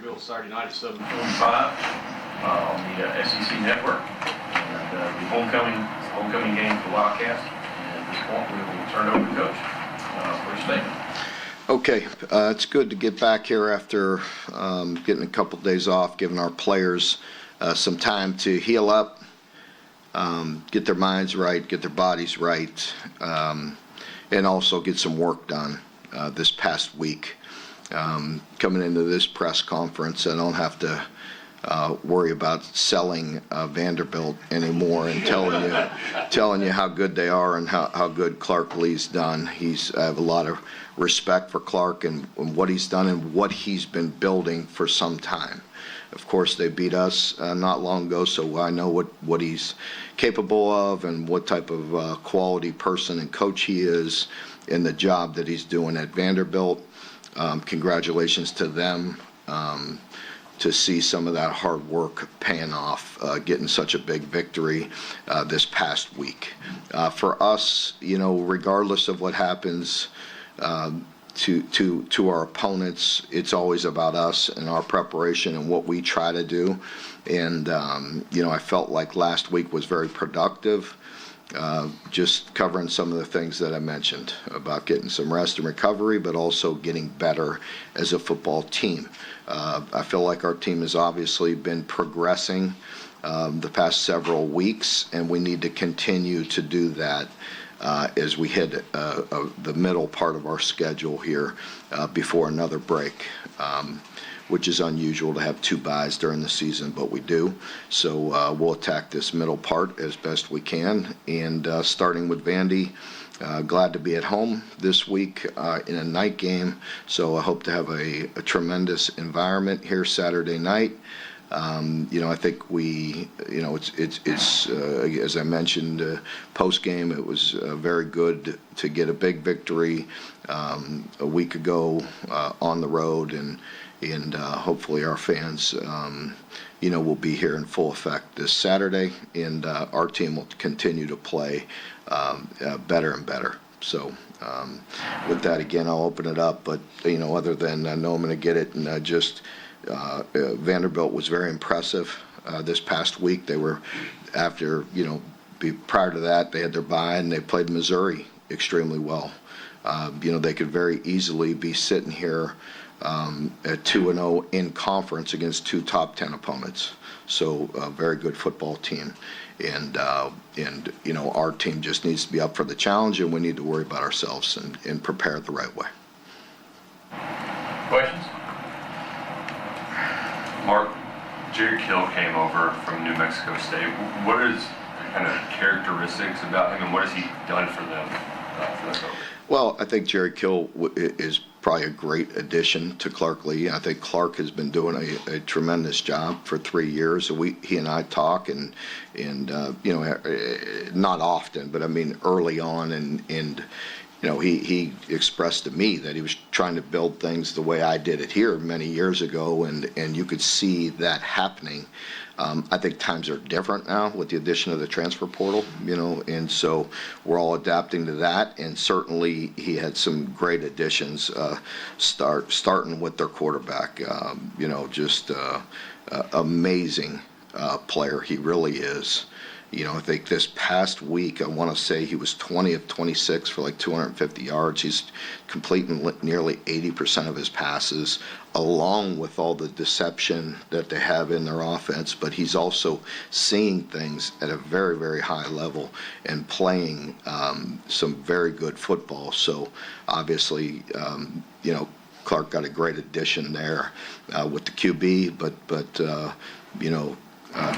Vanderbilt Saturday night at 7:45 on the SEC network. And the homecoming game for Wildcats. And at this point, we will turn it over to Coach for his statement. Okay, it's good to get back here after getting a couple days off, giving our players some time to heal up, get their minds right, get their bodies right, and also get some work done this past week. Coming into this press conference, I don't have to worry about selling Vanderbilt anymore and telling you how good they are and how good Clark Lee's done. I have a lot of respect for Clark and what he's done and what he's been building for some time. Of course, they beat us not long ago, so I know what he's capable of and what type of quality person and coach he is in the job that he's doing at Vanderbilt. Congratulations to them to see some of that hard work paying off, getting such a big victory this past week. For us, regardless of what happens to our opponents, it's always about us and our preparation and what we try to do. And I felt like last week was very productive. Just covering some of the things that I mentioned about getting some rest and recovery, but also getting better as a football team. I feel like our team has obviously been progressing the past several weeks, and we need to continue to do that as we hit the middle part of our schedule here before another break. Which is unusual to have 2 byes during the season, but we do. So we'll attack this middle part as best we can. And starting with Vandy, glad to be at home this week in a night game. So I hope to have a tremendous environment here Saturday night. I think it's as I mentioned post game, it was very good to get a big victory a week ago on the road, and hopefully our fans will be here in full effect this Saturday, and our team will continue to play better and better. So with that, again, I'll open it up, but other than I know I'm going to get it, and Vanderbilt was very impressive this past week. They were prior to that they had their bye and they played Missouri extremely well. They could very easily be sitting here at 2-0 in conference against 2 top 10 opponents. So a very good football team, and our team just needs to be up for the challenge, and we need to worry about ourselves and prepare the right way. Questions? Mark, Jerry Kill came over from New Mexico State. What is the kind of characteristics about him, and what has he done for them for that over? Well, I think Jerry Kill is probably a great addition to Clark Lee. I think Clark has been doing a tremendous job for 3 years. He and I talk, and not often, but I mean early on, and he expressed to me that he was trying to build things the way I did it here many years ago, and you could see that happening. I think times are different now with the addition of the transfer portal, and so we're all adapting to that, and certainly he had some great additions, starting with their quarterback, just amazing player. He really is. I think this past week, I want to say he was 20 of 26 for like 250 yards. He's completing nearly 80% of his passes, along with all the deception that they have in their offense. But he's also seeing things at a very, very high level and playing some very good football. So obviously, Clark got a great addition there with the QB, but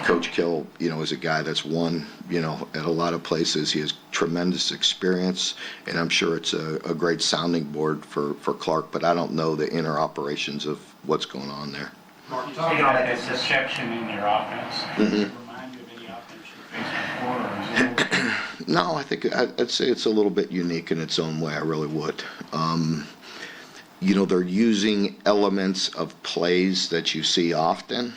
Coach Kill, is a guy that's won, at a lot of places. He has tremendous experience, and I'm sure it's a great sounding board for Clark, but I don't know the inner operations of what's going on there. Mark, you talk about this deception in their offense. Does it remind you of any offense you faced before, or is it? No, I think I'd say it's a little bit unique in its own way. I really would. They're using elements of plays that you see often.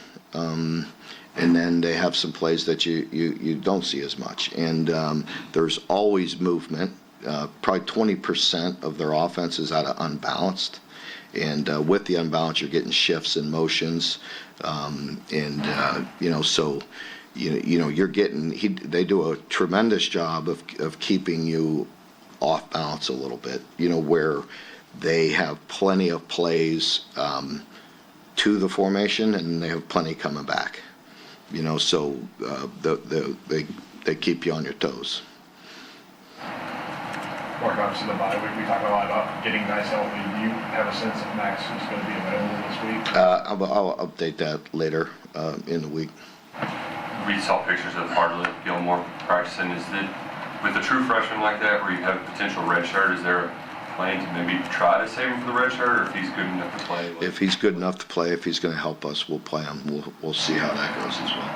And then they have some plays that you don't see as much. And there's always movement. Probably 20% of their offense is out of unbalanced. And with the unbalance, you're getting shifts and motions. So you're getting, they do a tremendous job of keeping you off balance a little bit, where they have plenty of plays to the formation and they have plenty coming back, so they keep you on your toes. Mark, obviously the bye week, we talk a lot about getting guys healthy. Do you have a sense if Max is going to be available this week? I'll update that later in the week. We saw pictures of Hartley Gilmore practicing. Is it with a true freshman like that, where you have a potential red shirt? Is there a plan to maybe try to save him for the red shirt, or if he's good enough to play? If he's good enough to play, if he's going to help us, we'll play him. We'll see how that goes as well.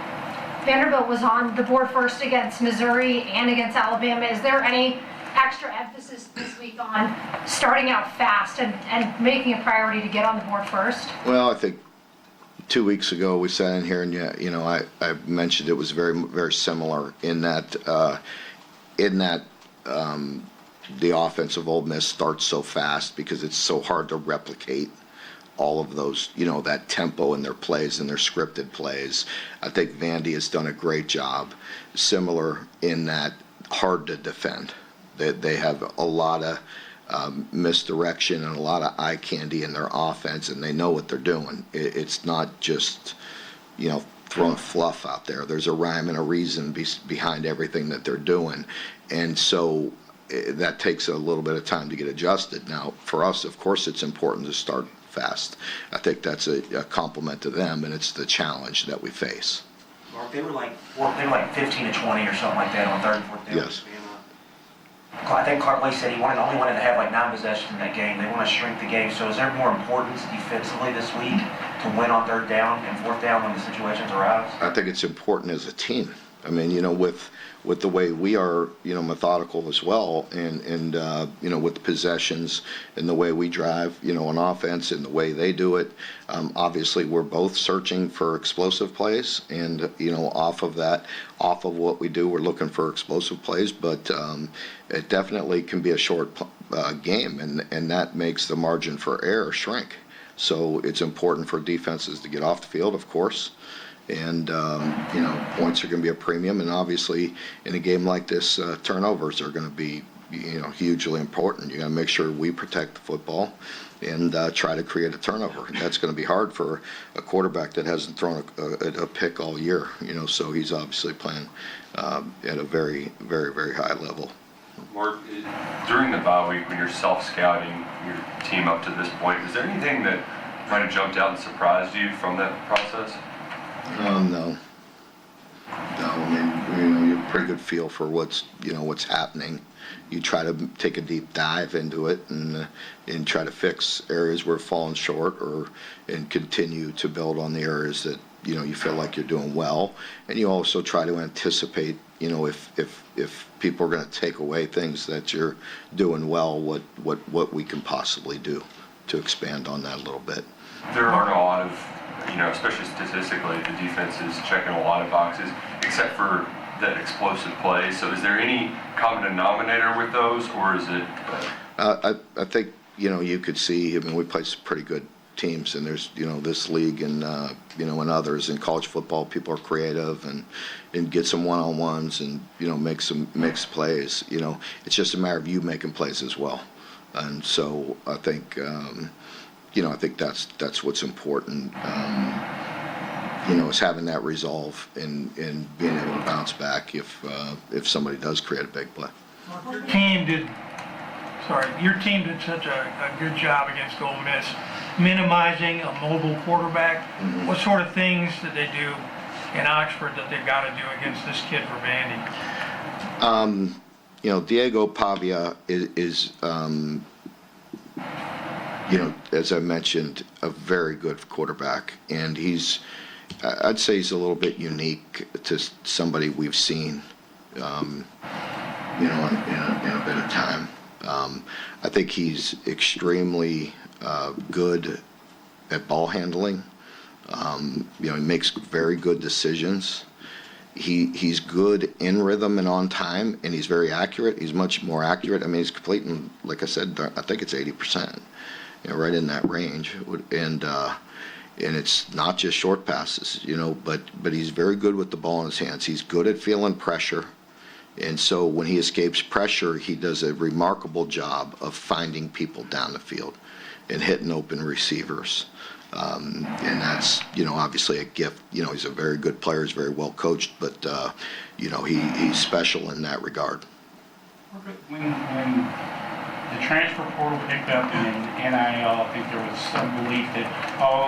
Vanderbilt was on the board first against Missouri and against Alabama. Is there any extra emphasis this week on starting out fast and making a priority to get on the board first? Well, I think 2 weeks ago we sat in here and I mentioned it was very, very similar in that the offense of Ole Miss starts so fast because it's so hard to replicate all of those, that tempo in their plays and their scripted plays. I think Vandy has done a great job, similar in that hard to defend. They have a lot of misdirection and a lot of eye candy in their offense, and they know what they're doing. It's not just, throwing fluff out there. There's a rhyme and a reason behind everything that they're doing. And so that takes a little bit of time to get adjusted. Now, for us, of course, it's important to start fast. I think that's a compliment to them, and it's the challenge that we face. Mark, they were like 15 to 20 or something like that on third and fourth down. Yes. I think Cartley said he only wanted to have like 9 possessions in that game. They want to shrink the game. So is there more importance defensively this week to win on third down and fourth down when the situations arise? I think it's important as a team. I mean, with the way we are, methodical as well, and with the possessions and the way we drive, on offense and the way they do it, obviously we're both searching for explosive plays, and off of what we do, we're looking for explosive plays, but it definitely can be a short game, and that makes the margin for error shrink. So it's important for defenses to get off the field, of course. And, points are going to be a premium. And obviously, in a game like this, turnovers are going to be, hugely important. You got to make sure we protect the football and try to create a turnover. And that's going to be hard for a quarterback that hasn't thrown a pick all year, so he's obviously playing at a very, very, very high level. Mark, during the bye week, when you're self-scouting your team up to this point, is there anything that might have jumped out and surprised you from that process? No. I mean, you have a pretty good feel for what's happening. You try to take a deep dive into it and try to fix areas where it's fallen short, and continue to build on the areas that you feel like you're doing well. And you also try to anticipate, if people are going to take away things that you're doing well, what we can possibly do to expand on that a little bit. There aren't a lot of, especially statistically, the defense is checking a lot of boxes, except for that explosive play. So is there any common denominator with those, or is it? I think, you could see, we play some pretty good teams, and there's, this league and, and others in college football, people are creative and get some one-on-ones and, make some mixed plays. It's just a matter of you making plays as well. And so I think, I think that's what's important, is having that resolve and being able to bounce back if somebody does create a big play. Your team did such a good job against Ole Miss, minimizing a mobile quarterback. Mm-hmm. What sort of things did they do in Oxford that they've got to do against this kid for Vandy? Diego Pavia is as I mentioned, a very good quarterback, and I'd say he's a little bit unique to somebody we've seen, in a bit of time. I think he's extremely good at ball handling. He makes very good decisions. He's good in rhythm and on time, and he's very accurate. He's much more accurate. He's completing, like I said, I think it's 80%. right in that range. And it's not just short passes, but he's very good with the ball in his hands. He's good at feeling pressure. And so when he escapes pressure, he does a remarkable job of finding people down the field and hitting open receivers. And that's, obviously a gift. He's a very good player. He's very well coached, but, he's special in that regard. When the transfer portal picked up in NIL, I think there was some belief that,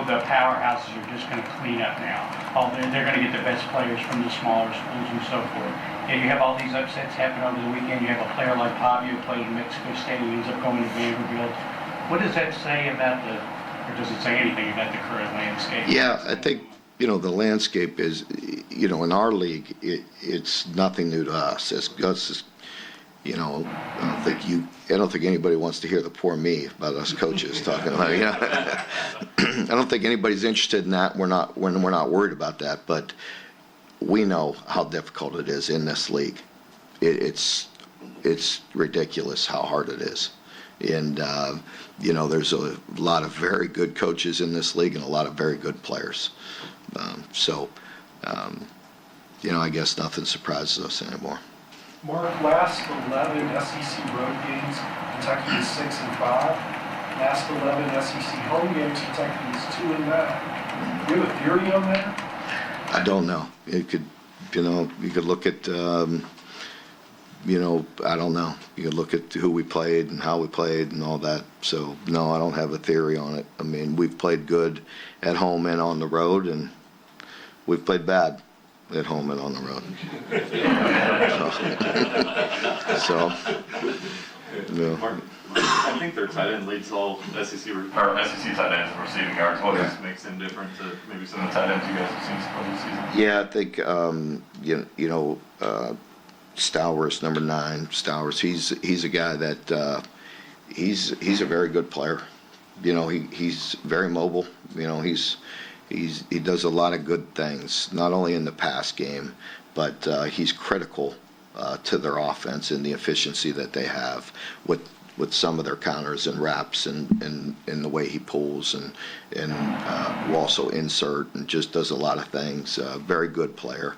the powerhouses are just going to clean up now. They're going to get the best players from the smaller schools and so forth. Yeah, you have all these upsets happen over the weekend. You have a player like Pavia who played in Mexico State and ends up going to Vanderbilt. What does that say about or does it say anything about the current landscape? Yeah, I think, the landscape is, in our league, it's nothing new to us. I don't think anybody wants to hear the poor me about us coaches talking about it. I don't think anybody's interested in that. We're not worried about that, but we know how difficult it is in this league. It's ridiculous how hard it is. And, there's a lot of very good coaches in this league and a lot of very good players. I guess nothing surprises us anymore. Mark, last 11 SEC road games, Kentucky is 6-5. Last 11 SEC home games, Kentucky is 2-9. Do you have a theory on that? I don't know. It could, you could look at, I don't know. You could look at who we played and how we played and all that. So, no, I don't have a theory on it. I mean, we've played good at home and on the road, and we've played bad at home and on the road. Mark, I think their tight end leads all SEC tight ends in receiving yards. What makes him different to maybe some of the tight ends you guys have seen so far this season? Yeah, I think Stowers, number 9, Stowers. He's a guy that he's a very good player. He's very mobile. He does a lot of good things, not only in the pass game, but he's critical to their offense and the efficiency that they have with some of their counters and wraps and the way he pulls and will also insert and just does a lot of things. Very good player,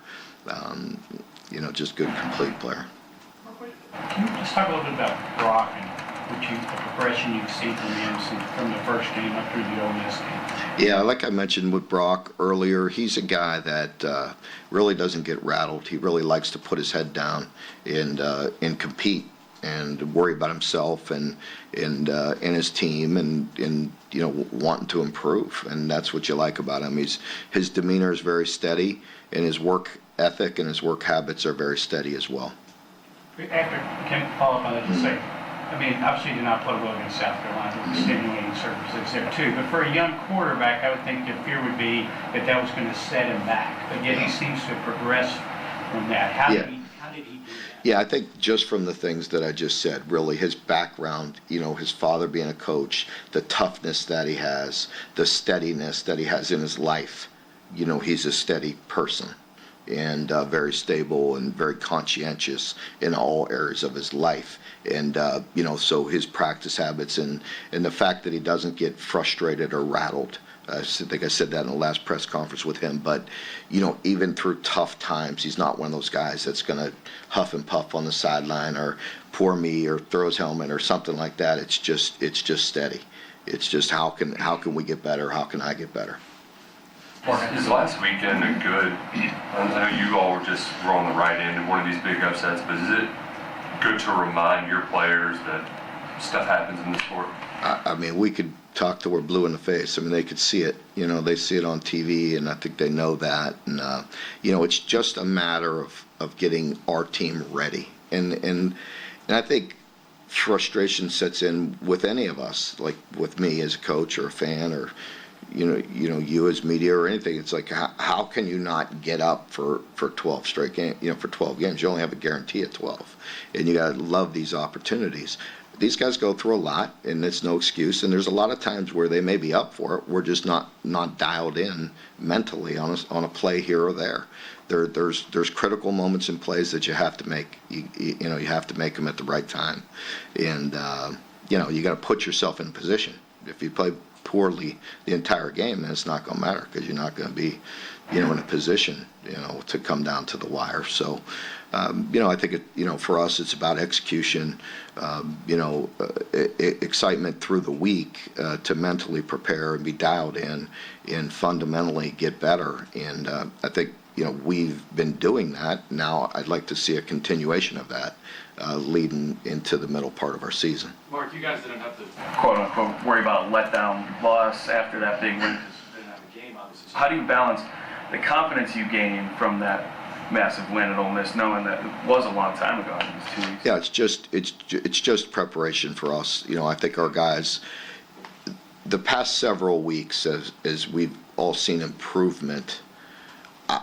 just good complete player. Can you just talk a little bit about Brock and the progression you've seen from him from the first game up through the Ole Miss game? Yeah, like I mentioned with Brock earlier, he's a guy that really doesn't get rattled. He really likes to put his head down and compete and worry about himself and his team and wanting to improve. And that's what you like about him. His demeanor is very steady, and his work ethic and his work habits are very steady as well. Can I follow up on that just say? I mean, obviously, you did not play well against South Carolina with extenuating circumstances there too. But for a young quarterback, I would think the fear would be that was going to set him back. But yet he seems to progress from that. How did he do that? Yeah, I think just from the things that I just said, really, his background, his father being a coach, the toughness that he has, the steadiness that he has in his life. He's a steady person and very stable and very conscientious in all areas of his life. And, so his practice habits and the fact that he doesn't get frustrated or rattled. I think I said that in the last press conference with him. But, even through tough times, he's not one of those guys that's going to huff and puff on the sideline or poor me or throw his helmet or something like that. It's just steady. It's just how can we get better? How can I get better? Is last weekend a good, I know you all were on the right end of one of these big upsets, but is it good to remind your players that stuff happens in the sport? I mean, we could talk till we're blue in the face. I mean, they could see it. They see it on TV, and I think they know that. And, it's just a matter of getting our team ready. And I think frustration sets in with any of us, like with me as a coach or a fan or, you as media or anything. It's like, how can you not get up for 12 straight games? For 12 games, you only have a guarantee of 12. And you got to love these opportunities. These guys go through a lot, and it's no excuse. And there's a lot of times where they may be up for it. We're just not dialed in mentally on a play here or there. There's critical moments in plays that you have to make. You have to make them at the right time. And, you got to put yourself in position. If you play poorly the entire game, then it's not going to matter because you're not going to be, in a position, to come down to the wire. So, I think for us, it's about execution, excitement through the week to mentally prepare and be dialed in and fundamentally get better. And I think, we've been doing that. Now I'd like to see a continuation of that leading into the middle part of our season. Mark, you guys didn't have to quote unquote worry about a letdown loss after that big win. didn't have a game, obviously. How do you balance the confidence you gain from that massive win at Ole Miss, knowing that it was a long time ago? It was 2 weeks. Yeah, it's just preparation for us. I think our guys, the past several weeks, as we've all seen improvement,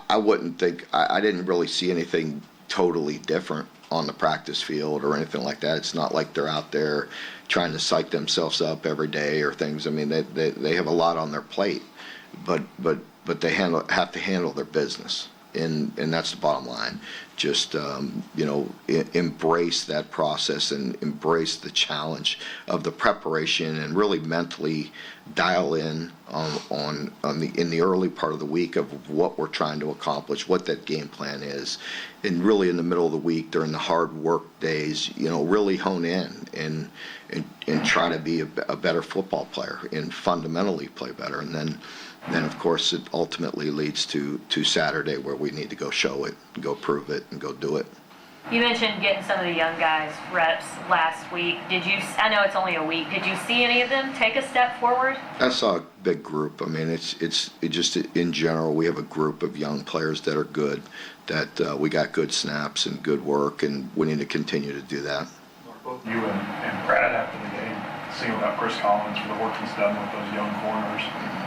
I wouldn't think I didn't really see anything totally different on the practice field or anything like that. It's not like they're out there trying to psych themselves up every day or things. I mean, they have a lot on their plate, but they have to handle their business. And that's the bottom line. Just embrace that process and embrace the challenge of the preparation and really mentally dial in in the early part of the week of what we're trying to accomplish, what that game plan is, and really in the middle of the week during the hard work days, really hone in and try to be a better football player and fundamentally play better. And then of course it ultimately leads to Saturday where we need to go show it, go prove it, and go do it. You mentioned getting some of the young guys reps last week. I know it's only a week, did you see any of them take a step forward? I saw a big group. I mean, it's just in general, we have a group of young players that are good, that we got good snaps and good work, and we need to continue to do that. Both you and Brad after the game singled out Chris Collins for the work he's done with those young corners.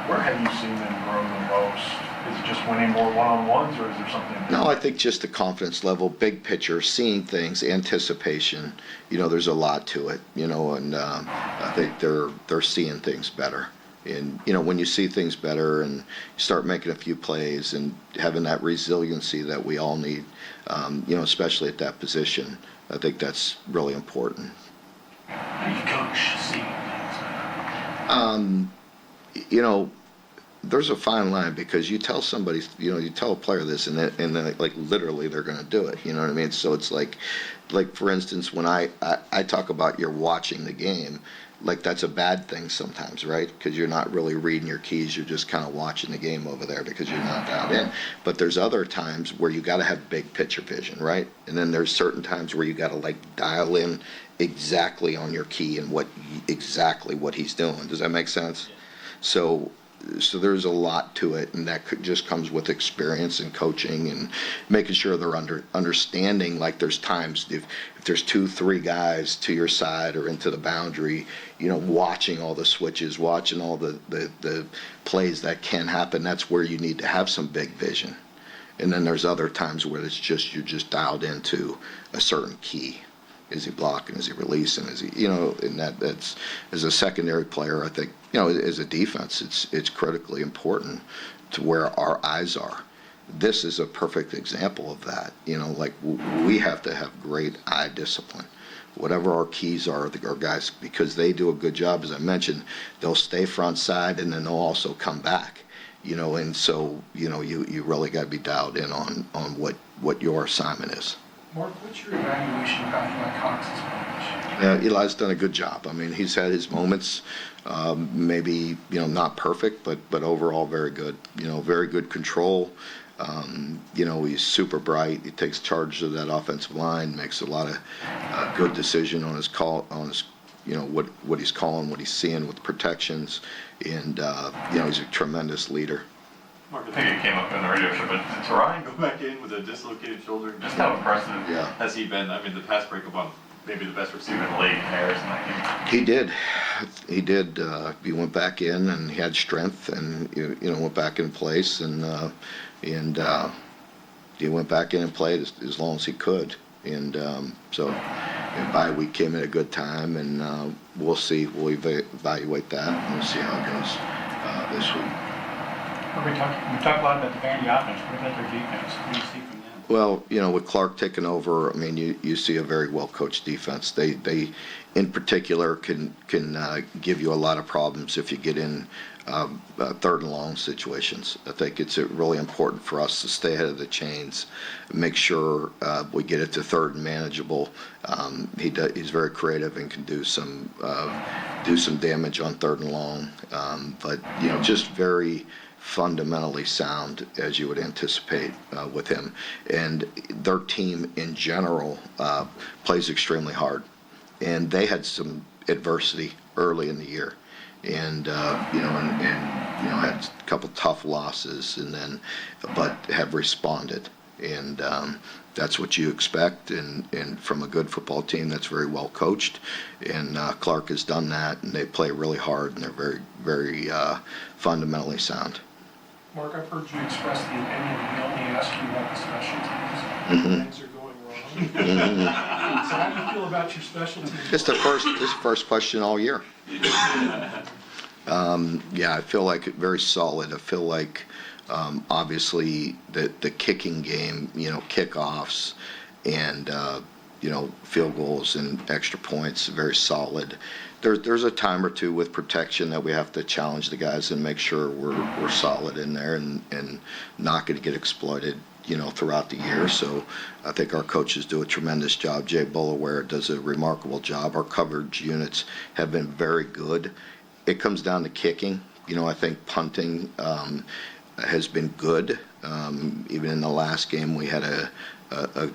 Where have you seen them grow the most? Is it just winning more one-on-ones, or is there something? No, I think just the confidence level, big picture, seeing things, anticipation. There's a lot to it. And I think they're seeing things better. And when you see things better and you start making a few plays and having that resiliency that we all need, especially at that position, I think that's really important. How do you coach seeing things better? There's a fine line because you tell somebody, you tell a player this and then like literally they're going to do it. You know what I mean? So it's like for instance, when I talk about you're watching the game, like that's a bad thing sometimes, right? Because you're not really reading your keys. You're just kind of watching the game over there because you're not dialed in. But there's other times where you got to have big picture vision, right? And then there's certain times where you got to like dial in exactly on your key and exactly what he's doing. Does that make sense? So there's a lot to it, and that just comes with experience and coaching and making sure they're understanding. Like there's times if there's 2-3 guys to your side or into the boundary, watching all the switches, watching all the plays that can happen. That's where you need to have some big vision. And then there's other times where you're just dialed into a certain key. Is he blocking? Is he releasing? Is he, and that's as a secondary player, I think, as a defense, it's critically important to where our eyes are. This is a perfect example of that. Like we have to have great eye discipline. Whatever our keys are, our guys, because they do a good job, as I mentioned, they'll stay front side and then they'll also come back. And so, you really got to be dialed in on what your assignment is. Mark, what's your evaluation of how Eli Cox's play? Eli's done a good job. I mean, he's had his moments, maybe, not perfect, but overall very good. Very good control. He's super bright. He takes charge of that offensive line, makes a lot of good decision on his call, on his, what he's calling, what he's seeing with protections. And, he's a tremendous leader. Mark, I think it came up in the radio show, but to Ryan go back in with a dislocated shoulder, just how impressive has he been? I mean, the pass breakup on maybe the best receiver in the league, Harris, in that game. He did. He went back in and he had strength and, went back in place and he went back in and played as long as he could. And so bye week came at a good time, and we'll see. We'll evaluate that and we'll see how it goes this week. We talk a lot about the Vandy offense. What about their defense? What do you see from them? Well, with Clark taking over, I mean, you see a very well-coached defense. They in particular, can give you a lot of problems if you get in third and long situations. I think it's really important for us to stay ahead of the chains, make sure we get it to third and manageable. He's very creative and can do some damage on third and long, but just very fundamentally sound, as you would anticipate with him. And their team in general plays extremely hard. And they had some adversity early in the year, and had a couple tough losses, but have responded. And that's what you expect, and from a good football team that's very well coached. And Clark has done that, and they play really hard, and they're very, very fundamentally sound. Mark, I've heard you express the opinion that we only ask you about the special teams. Things are going wrong. So how do you feel about your special teams? This is the first question all year. Yeah, I feel like very solid. I feel like obviously the kicking game, kickoffs and field goals and extra points, very solid. There's a time or two with protection that we have to challenge the guys and make sure we're solid in there and not going to get exploited, throughout the year. So I think our coaches do a tremendous job. Jay Bullaware does a remarkable job. Our coverage units have been very good. It comes down to kicking. I think punting has been good. Even in the last game, we had a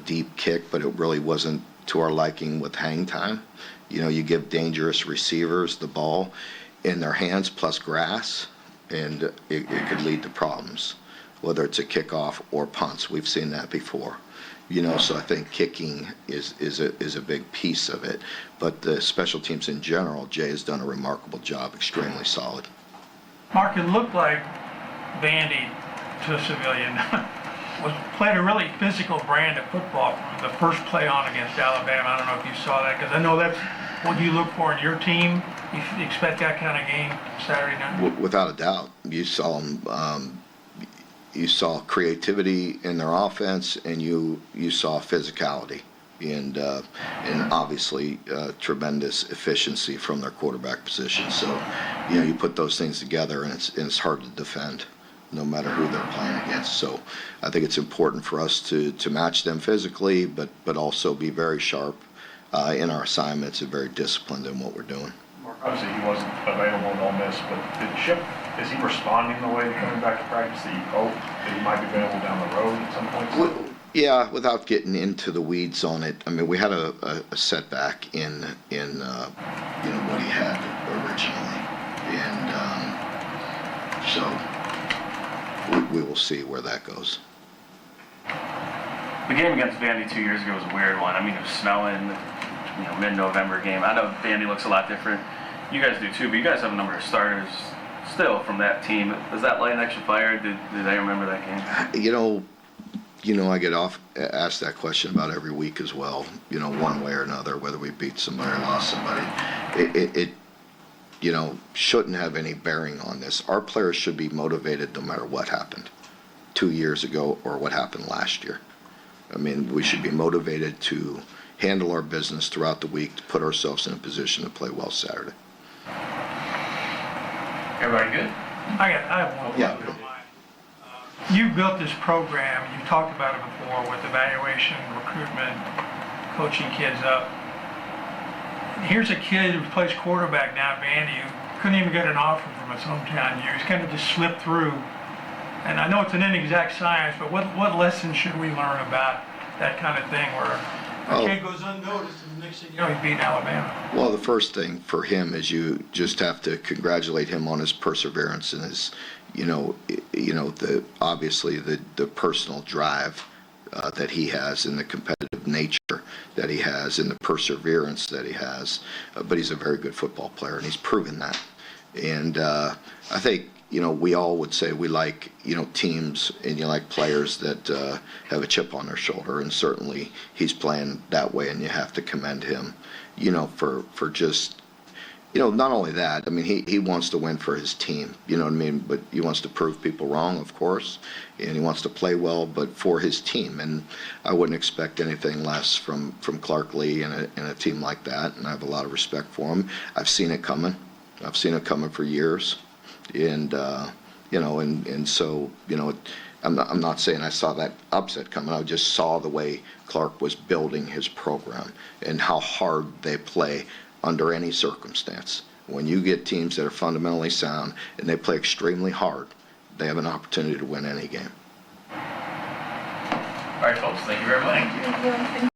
deep kick, but it really wasn't to our liking with hang time. You give dangerous receivers the ball in their hands plus grass, and it could lead to problems, whether it's a kickoff or punts. We've seen that before. So I think kicking is a big piece of it. But the special teams in general, Jay has done a remarkable job, extremely solid. Mark, it looked like Vandy, to a civilian, played a really physical brand of football from the first play on against Alabama. I don't know if you saw that, because I know that's what you look for in your team. You expect that kind of game Saturday night? Without a doubt. You saw them. You saw creativity in their offense, and you saw physicality, and obviously tremendous efficiency from their quarterback position. So, you put those things together, and it's hard to defend, no matter who they're playing against. So I think it's important for us to match them physically, but also be very sharp in our assignments and very disciplined in what we're doing. Mark, obviously he wasn't available in Ole Miss, but is he responding the way to coming back to practice that you hope that he might be available down the road at some point? Yeah, without getting into the weeds on it, I mean, we had a setback in what he had originally, and so we will see where that goes. The game against Vandy 2 years ago was a weird one. I mean, it was snowing, mid-November game. I know Vandy looks a lot different. You guys do too, but you guys have a number of starters still from that team. Does that light an extra fire? Did they remember that game? I get asked that question about every week as well, one way or another, whether we beat somebody or lost somebody. It shouldn't have any bearing on this. Our players should be motivated no matter what happened 2 years ago or what happened last year. I mean, we should be motivated to handle our business throughout the week to put ourselves in a position to play well Saturday. Everybody good? I have one. Yeah. You built this program, you've talked about it before, with evaluation, recruitment, coaching kids up. Here's a kid who plays quarterback now at Vandy who couldn't even get an offer from his hometown year. He's kind of just slipped through. And I know it's an inexact science, but what lessons should we learn about that kind of thing where a kid goes unnoticed and the next thing you know, he's beating Alabama? Well, the first thing for him is you just have to congratulate him on his perseverance and his, obviously the personal drive that he has and the competitive nature that he has and the perseverance that he has. But he's a very good football player, and he's proven that. And I think, we all would say we like, teams and you like players that have a chip on their shoulder. And certainly he's playing that way, and you have to commend him, for just not only that, I mean, he wants to win for his team, you know what I mean? But he wants to prove people wrong, of course, and he wants to play well, but for his team. And I wouldn't expect anything less from Clark Lee and a team like that, and I have a lot of respect for him. I've seen it coming. I've seen it coming for years. And, and so, I'm not saying I saw that upset coming. I just saw the way Clark was building his program and how hard they play under any circumstance. When you get teams that are fundamentally sound and they play extremely hard, they have an opportunity to win any game. All right, folks, thank you very much.